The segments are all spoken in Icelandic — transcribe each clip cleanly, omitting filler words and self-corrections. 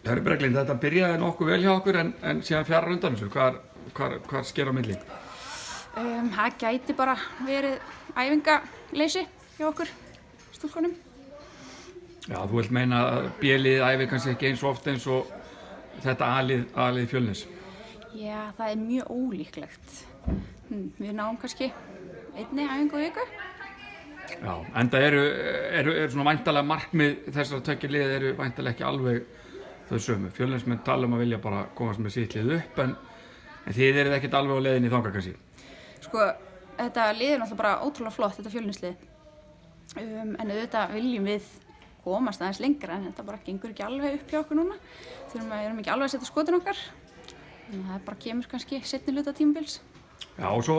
Það eru Berglind, þetta byrjaði nokkuð vel hjá okkur en síðan fjarar undan þessu. Hvar sker á milli? Það gæti bara verið æfingaleysi hjá okkur, stúlkunum. Já, þú vilt meina að B-liðið æfir kannski ekki eins og oft eins og þetta A-lið Fjölnis. Já, það er mjög ólíklegt. Við náum kannski einni æfingu á viku. Já, enda eru svona væntanlega markmið þessara tveggja liða eru væntanlega ekki alveg þau sömu. Fjölnismenn tala að vilja bara komast með sitt lið upp en þið eruð ekkert alveg á leiðinni þangað kannski. Sko, þetta lið er náttúrulega bara ótrúlega flott, þetta Fjölnislið. En auðvitað viljum við komast aðeins lengra en þetta bara gengur ekki alveg upp hjá okkur núna. Við erum ekki alveg að setja skotin okkar. Þannig að það bara kemur kannski seinni hluta tímabils. Já, og svo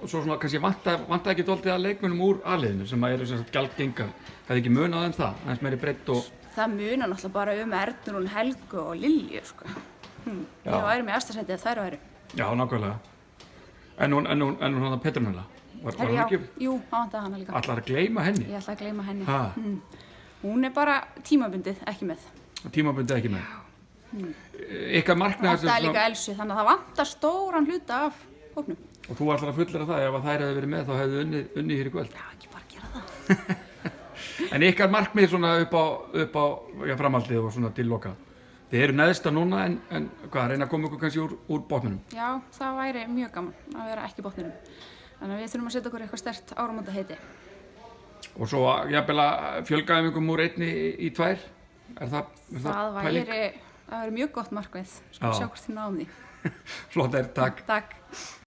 svona kannski vantar ekki dálítið að leikmönnum úr A-liðinu sem eru sem sagt gjaldgengar. Það er ekki munað um það, aðeins meiri breidd og... Það munar náttúrulega bara Ernur, Helgu og Lilju, sko. Ég væri með efsta sæti að þær væru. Já, nákvæmlega. En hún hann að Petronella? Var hún ekki? Jú, vantaði hana líka. Ætlar að gleyma henni? Ég ætla að gleyma henni. Ha? Hún er bara tímabundið, ekki með. Tímabundið ekki með? Ykkar markmið... Vantaði líka Elsu, þannig að það vantar stóran hluta af hópnum. Og þú ætlar að fullera það, ef þær hefðu verið með þá hefðu unnið hér í kvöld? Já, ekki bara gera það. En ykkar markmið svona upp á framhaldið og svona til loka. Þið eru neðsta núna en hvað, reyna að koma ykkur kannski úr botninum? Já, það væri mjög gaman að vera ekki í botninum. Þannig að við þurfum að setja okkur eitthvað sterkt áramótaheiti. Og svo jafnvel að fjölga æfingum úr 1 í 2? Það væri mjög gott markmið. Skulum sjá hvort þið náum því. Flott takk. Takk.